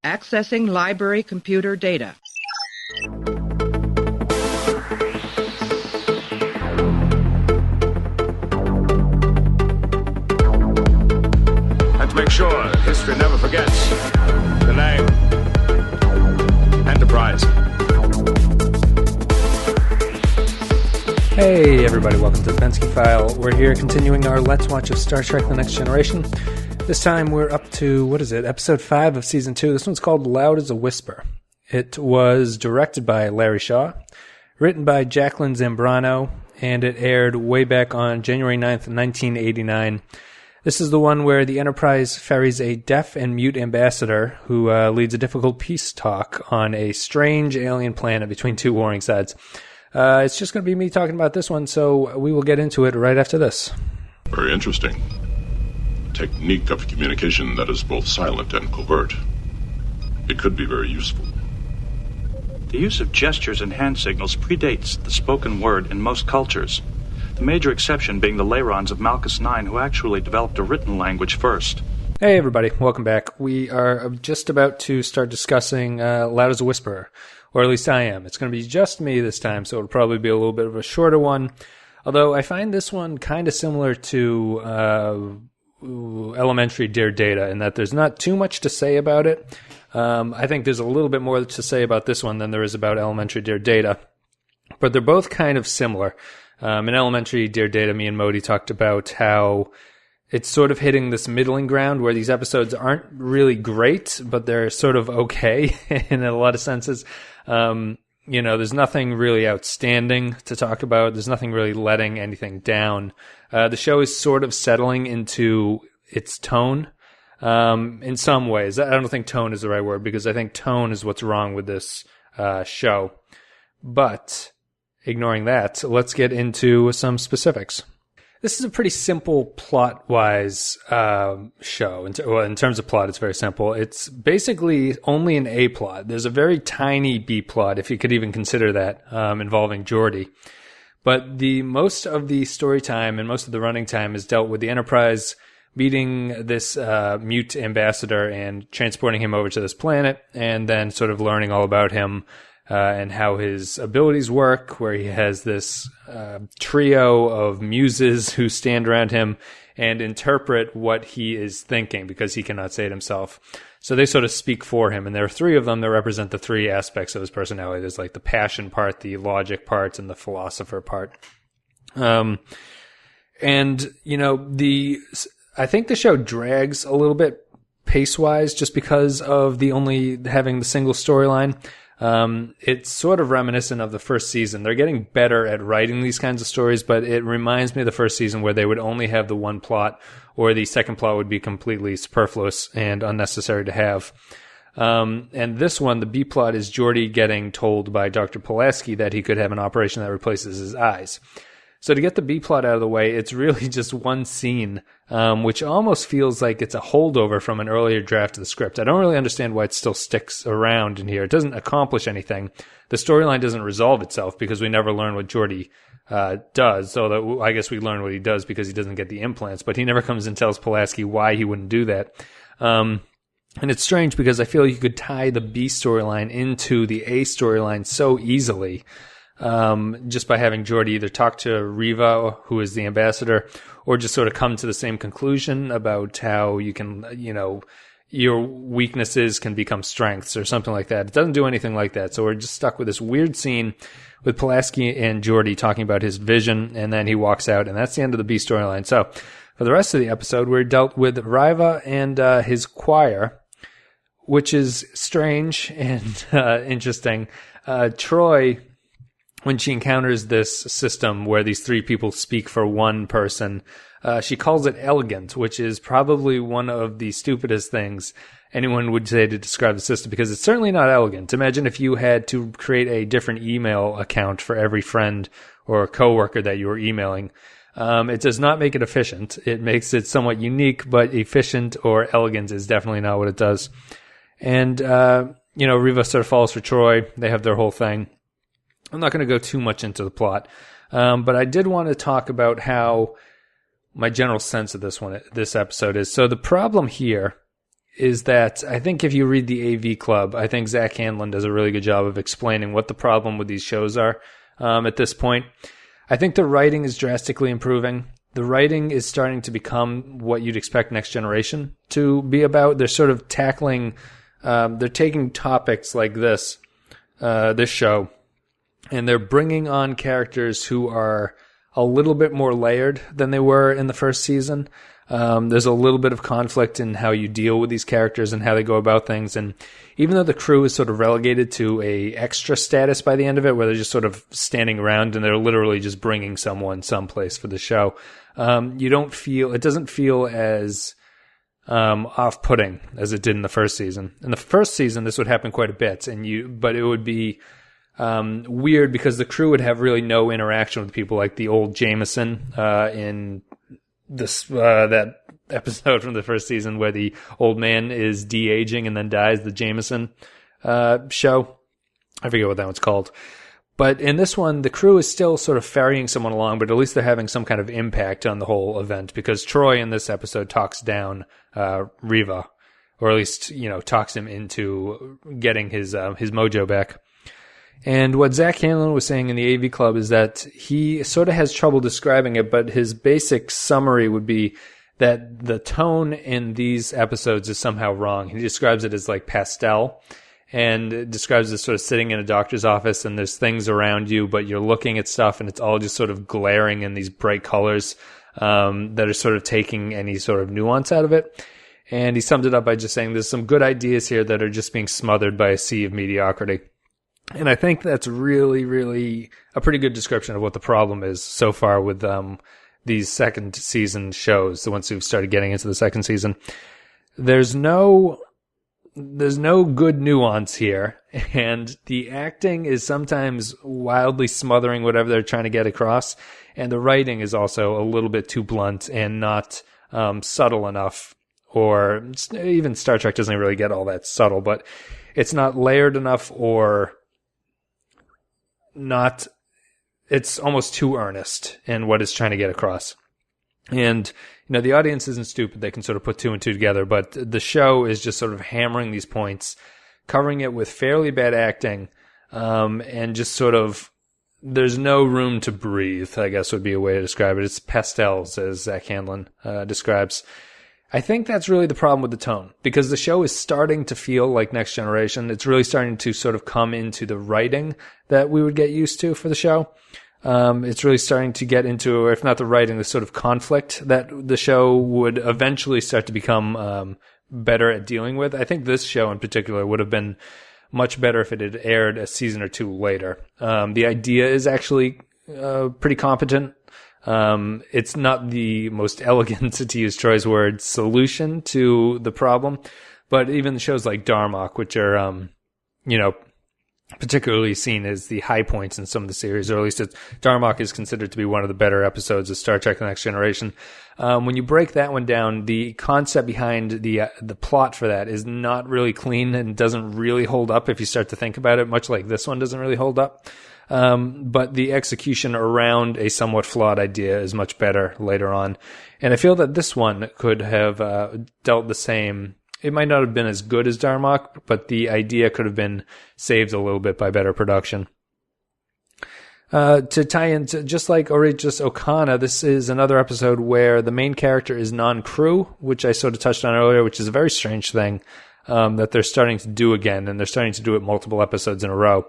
Accessing library computer data. And to make sure that history never forgets the name Enterprise. Hey everybody, welcome to the Pensky File. We're here continuing our Let's Watch of Star Trek The Next Generation. This time we're up to, episode 5 of Season 2. This one's called Loud as a Whisper. It was directed by Larry Shaw, written by Jacqueline Zambrano, and it aired way back on January 9th, 1989. This is the one where the Enterprise ferries a deaf and mute ambassador who leads a difficult peace talk on a strange alien planet between two warring sides. It's just going to be me talking about this one, so we will get into it right after this. Very interesting. Technique of communication that is both silent and covert. It could be very useful. The use of gestures and hand signals predates the spoken word in most cultures. The major exception being the Layrons of Malchus 9, who actually developed a written language first. Hey everybody, welcome back. We are just about to start discussing Loud as a Whisper, or at least I am. It's going to be just me this time, so it'll probably be a little bit of a shorter one. Although I find this one kind of similar to Elementary Dear Data in that there's not too much to say about it. I think there's a little bit more to say about this one than there is about Elementary Dear Data. But they're both kind of similar. In Elementary Dear Data, me and Modi talked about how it's sort of hitting this middling ground where these episodes aren't really great, but they're sort of okay in a lot of senses. There's nothing really outstanding to talk about. There's nothing really letting anything down. The show is sort of settling into its tone in some ways. I don't think tone is the right word because I think tone is what's wrong with this show. But ignoring that, let's get into some specifics. This is a pretty simple plot-wise show. In terms of plot, it's very simple. It's basically only an A-plot. There's a very tiny B-plot, if you could even consider that, involving Geordi. But most of the story time and most of the running time is dealt with the Enterprise meeting this mute ambassador and transporting him over to this planet, and then sort of learning all about him and how his abilities work, where he has this trio of muses who stand around him and interpret what he is thinking because he cannot say it himself. So they sort of speak for him, and there are three of them that represent the three aspects of his personality. There's like the passion part, the logic part, and the philosopher part. I think the show drags a little bit pace-wise just because of the only having the single storyline. It's sort of reminiscent of the first season. They're getting better at writing these kinds of stories, but it reminds me of the first season where they would only have the one plot, or the second plot would be completely superfluous and unnecessary to have. And this one, the B plot, is Geordi getting told by Dr. Pulaski that he could have an operation that replaces his eyes. So to get the B plot out of the way, it's really just one scene, which almost feels like it's a holdover from an earlier draft of the script. I don't really understand why it still sticks around in here. It doesn't accomplish anything. The storyline doesn't resolve itself because we never learn what Geordi does. So I guess we learn what he does because he doesn't get the implants, but he never comes and tells Pulaski why he wouldn't do that. And it's strange because I feel you could tie the B storyline into the A storyline so easily. Just by having Geordi either talk to Riva, who is the ambassador, or just sort of come to the same conclusion about how you can, your weaknesses can become strengths or something like that. It doesn't do anything like that. So we're just stuck with this weird scene with Pulaski and Geordi talking about his vision, and then he walks out, and that's the end of the B storyline. So for the rest of the episode, we're dealt with Riva and his choir, which is strange and interesting. Troi, when she encounters this system where these three people speak for one person, she calls it elegant, which is probably one of the stupidest things anyone would say to describe the system, because it's certainly not elegant. Imagine if you had to create a different email account for every friend or coworker that you were emailing. It does not make it efficient. It makes it somewhat unique, but efficient or elegant is definitely not what it does. And, Riva sort of falls for Troi. They have their whole thing. I'm not going to go too much into the plot, but I did want to talk about how my general sense of this episode is. So the problem here is that I think if you read the AV Club, I think Zach Hanlon does a really good job of explaining what the problem with these shows are at this point. I think the writing is drastically improving. The writing is starting to become what you'd expect Next Generation to be about. They're sort of tackling, they're taking topics like this show, and they're bringing on characters who are a little bit more layered than they were in the first season. There's a little bit of conflict in how you deal with these characters and how they go about things. And even though the crew is sort of relegated to a extra status by the end of it, where they're just sort of standing around and they're literally just bringing someone someplace for the show, it doesn't feel as off-putting as it did in the first season. In the first season, this would happen quite a bit, but it would be weird because the crew would have really no interaction with people, like the old Jameson in this that episode from the first season where the old man is de-aging and then dies, the Jameson show. I forget what that one's called. But in this one, the crew is still sort of ferrying someone along, but at least they're having some kind of impact on the whole event, because Troi in this episode talks down Riva, or at least, talks him into getting his mojo back. And what Zach Hanlon was saying in the AV Club is that he sort of has trouble describing it, but his basic summary would be that the tone in these episodes is somehow wrong. He describes it as like pastel, and it describes it sort of sitting in a doctor's office and there's things around you, but you're looking at stuff and it's all just sort of glaring in these bright colors that are sort of taking any sort of nuance out of it. And he summed it up by just saying there's some good ideas here that are just being smothered by a sea of mediocrity. And I think that's really, really a pretty good description of what the problem is so far with these second season shows, the ones who've started getting into the second season. There's no good nuance here, and the acting is sometimes wildly smothering whatever they're trying to get across, and the writing is also a little bit too blunt and not subtle enough, or even Star Trek doesn't really get all that subtle, but it's not layered enough, or not, it's almost too earnest in what it's trying to get across. And, the audience isn't stupid. They can sort of put two and two together, but the show is just sort of hammering these points, covering it with fairly bad acting, and just sort of, there's no room to breathe, I guess would be a way to describe it. It's pastels, as Zach Hanlon describes. I think that's really the problem with the tone, because the show is starting to feel like Next Generation. It's really starting to sort of come into the writing that we would get used to for the show. It's really starting to get into, or if not the writing, the sort of conflict that the show would eventually start to become better at dealing with. I think this show in particular would have been much better if it had aired a season or two later. The idea is actually pretty competent. It's not the most elegant, to use Troy's word, solution to the problem, but even shows like Darmok, which are, particularly seen as the high points in some of the series, or at least Darmok is considered to be one of the better episodes of Star Trek: The Next Generation. When you break that one down, the concept behind the plot for that is not really clean and doesn't really hold up if you start to think about it, much like this one doesn't really hold up. But the execution around a somewhat flawed idea is much better later on. And I feel that this one could have dealt the same. It might not have been as good as Darmok, but the idea could have been saved a little bit by better production. To tie into, just like Outrageous Okana, this is another episode where the main character is non-crew, which I sort of touched on earlier, which is a very strange thing that they're starting to do again, and they're starting to do it multiple episodes in a row.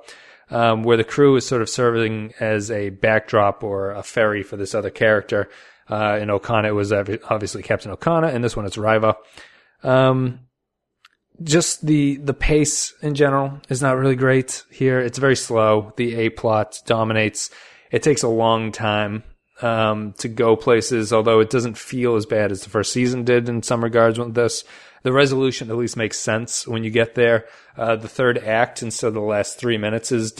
Where the crew is sort of serving as a backdrop or a ferry for this other character. In Okana, it was obviously Captain Okana, and this one it's Riva. Just the pace in general is not really great here. It's very slow. The A-plot dominates. It takes a long time to go places, although it doesn't feel as bad as the first season did in some regards with this. The resolution at least makes sense when you get there. The third act, instead of the last 3 minutes, is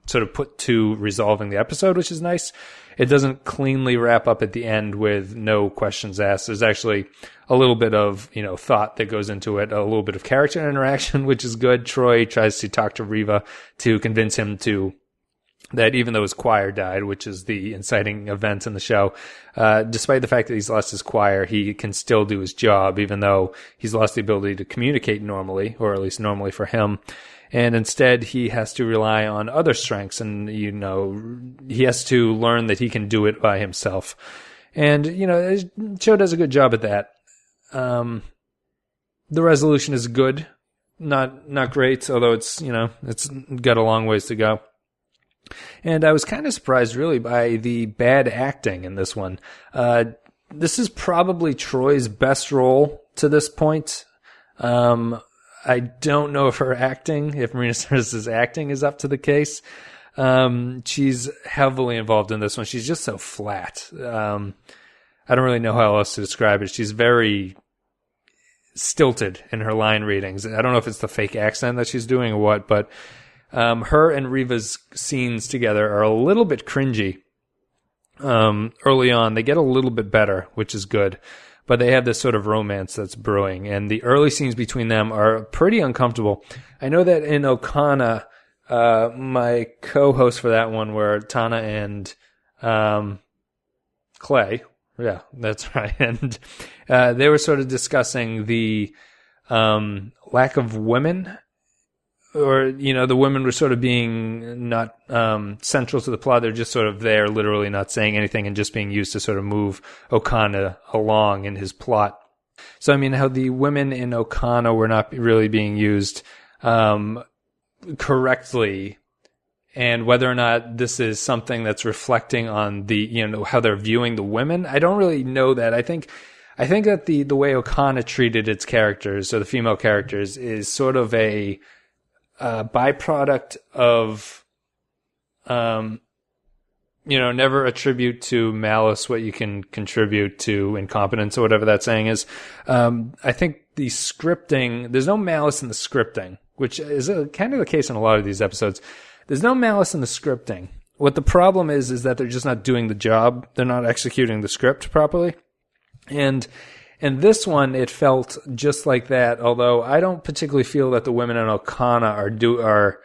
sort of put to resolving the episode, which is nice. It doesn't cleanly wrap up at the end with no questions asked. There's actually a little bit of, thought that goes into it, a little bit of character interaction, which is good. Troi tries to talk to Riva to convince him to that even though his choir died, which is the inciting event in the show, despite the fact that he's lost his choir, he can still do his job, even though he's lost the ability to communicate normally, or at least normally for him. And instead, he has to rely on other strengths, and, he has to learn that he can do it by himself. And, the show does a good job at that. The resolution is good, not great, although it's got a long ways to go. And I was kind of surprised, really, by the bad acting in this one. This is probably Troi's best role to this point. I don't know if Marina Sirtis's acting is up to the case. She's heavily involved in this one. She's just so flat. I don't really know how else to describe it. She's very stilted in her line readings. I don't know if it's the fake accent that she's doing or what, but her and Riva's scenes together are a little bit cringy. Early on, they get a little bit better, which is good, but they have this sort of romance that's brewing, and the early scenes between them are pretty uncomfortable. I know that in Okana, my co-hosts for that one were Tana and Clay. Yeah, that's right. And they were sort of discussing the lack of women, or, the women were sort of being not central to the plot. They're just sort of there, literally not saying anything and just being used to sort of move Okana along in his plot. So, how the women in Okana were not really being used correctly, and whether or not this is something that's reflecting on the, how they're viewing the women, I don't really know that. I think that the way Okana treated its characters, or the female characters, is sort of a byproduct of, never attribute to malice what you can contribute to incompetence, or whatever that saying is. I think the scripting, there's no malice in the scripting, which is kind of the case in a lot of these episodes. There's no malice in the scripting. What the problem is that they're just not doing the job. They're not executing the script properly. And in this one, it felt just like that, although I don't particularly feel that the women in Okana are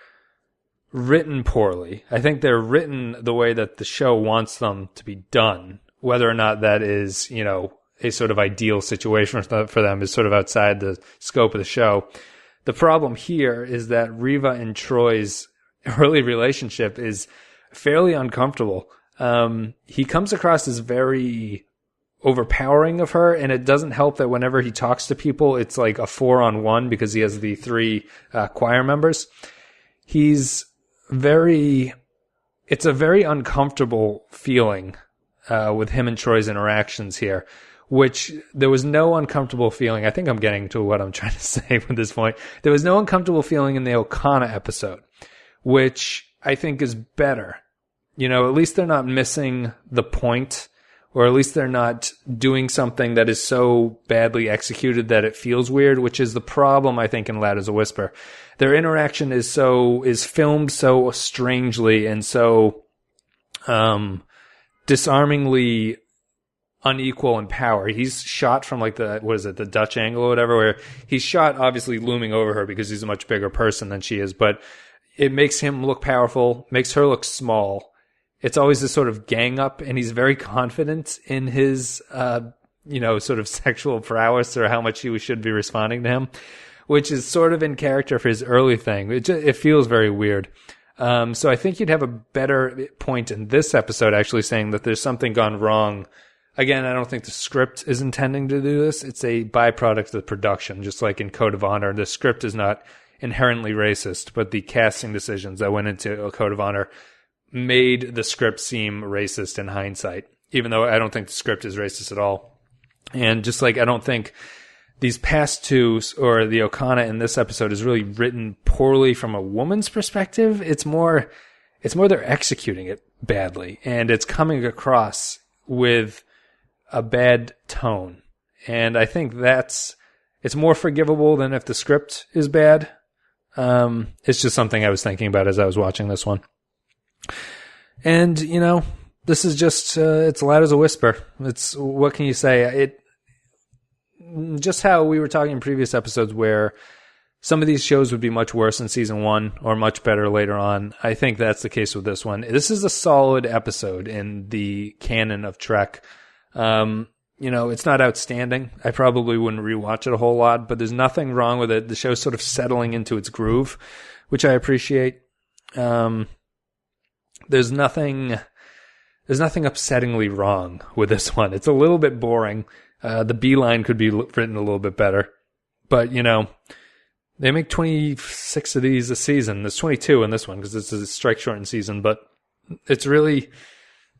written poorly. I think they're written the way that the show wants them to be done. Whether or not that is, a sort of ideal situation for them is sort of outside the scope of the show. The problem here is that Riva and Troi's early relationship is fairly uncomfortable. He comes across as very overpowering of her, and it doesn't help that whenever he talks to people, it's like a 4-on-1 because he has the 3 choir members. It's a very uncomfortable feeling with him and Troi's interactions here, which there was no uncomfortable feeling. I think I'm getting to what I'm trying to say at this point. There was no uncomfortable feeling in the Okana episode, which I think is better. At least they're not missing the point, or at least they're not doing something that is so badly executed that it feels weird, which is the problem, I think, in Loud as a Whisper. Their interaction is filmed so strangely and so disarmingly unequal in power. He's shot from the Dutch angle or whatever, where he's shot obviously looming over her because he's a much bigger person than she is, but it makes him look powerful, makes her look small. It's always this sort of gang up, and he's very confident in his, sort of sexual prowess, or how much he should be responding to him, which is sort of in character for his early thing. It feels very weird. So I think you'd have a better point in this episode actually saying that there's something gone wrong. Again, I don't think the script is intending to do this. It's a byproduct of the production, just like in Code of Honor. The script is not inherently racist, but the casting decisions that went into a Code of Honor made the script seem racist in hindsight, even though I don't think the script is racist at all. And just like I don't think these past two, or the Okana in this episode, is really written poorly from a woman's perspective. It's more they're executing it badly, and it's coming across with a bad tone. And I think it's more forgivable than if the script is bad. It's just something I was thinking about as I was watching this one. And, this is just, it's Loud as a Whisper. What can you say? Just how we were talking in previous episodes where some of these shows would be much worse in season 1 or much better later on. I think that's the case with this one. This is a solid episode in the canon of Trek. It's not outstanding. I probably wouldn't rewatch it a whole lot, but there's nothing wrong with it. The show's sort of settling into its groove, which I appreciate. There's nothing upsettingly wrong with this one. It's a little bit boring. The B line could be written a little bit better, but they make 26 of these a season. There's 22 in this one because it's a strike-shortened season, but it's really,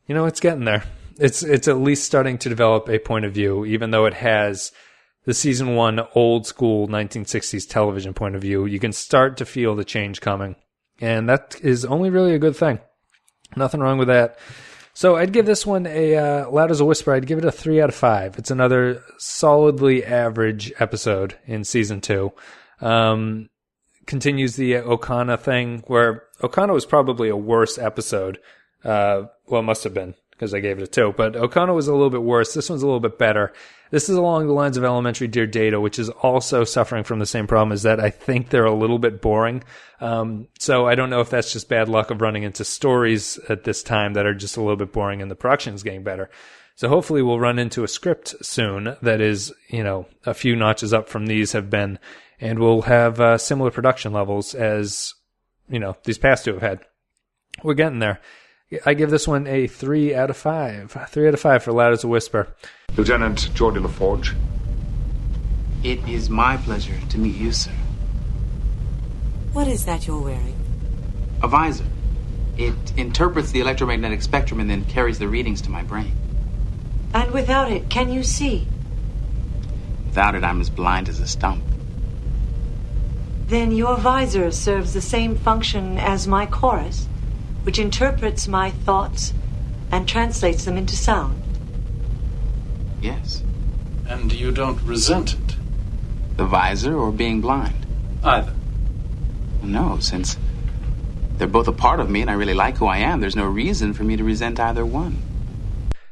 it's getting there. It's at least starting to develop a point of view, even though it has the season 1 old school 1960s television point of view. You can start to feel the change coming, and that is only really a good thing. Nothing wrong with that. So I'd give this one Loud as a Whisper. I'd give it a 3 out of 5. It's another solidly average episode in season 2. Continues the Okana thing, where Okana was probably a worse episode. Well, it must have been, because I gave it a 2. But Okana was a little bit worse. This one's a little bit better. This is along the lines of Elementary Dear Data, which is also suffering from the same problem, is that I think they're a little bit boring. So I don't know if that's just bad luck of running into stories at this time that are just a little bit boring and the production's getting better. So hopefully we'll run into a script soon that is, a few notches up from these have been, and we'll have similar production levels as, these past two have had. We're getting there. I give this one a 3 out of 5. 3 out of 5 for Loud as a Whisper. Lieutenant Jordi LaForge. It is my pleasure to meet you, sir. What is that you're wearing? A visor. It interprets the electromagnetic spectrum and then carries the readings to my brain. And without it, can you see? Without it, I'm as blind as a stump. Then your visor serves the same function as my chorus, which interprets my thoughts and translates them into sound. Yes. And you don't resent it? The visor or being blind? Either. No, since they're both a part of me and I really like who I am, there's no reason for me to resent either one.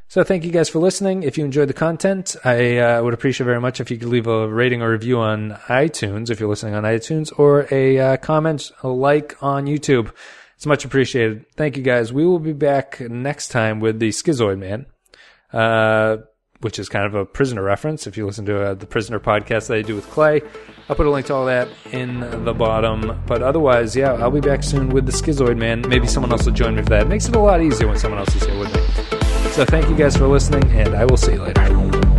So thank you guys for listening. If you enjoyed the content, I would appreciate very much if you could leave a rating or review on iTunes, if you're listening on iTunes, or a comment, a like on YouTube. It's much appreciated. Thank you guys. We will be back next time with the Schizoid Man, which is kind of a Prisoner reference. If you listen to the Prisoner podcast that I do with Clay, I'll put a link to all that in the bottom. But otherwise, yeah, I'll be back soon with the Schizoid Man. Maybe someone else will join me for that. It makes it a lot easier when someone else is here with me. So thank you guys for listening, and I will see you later.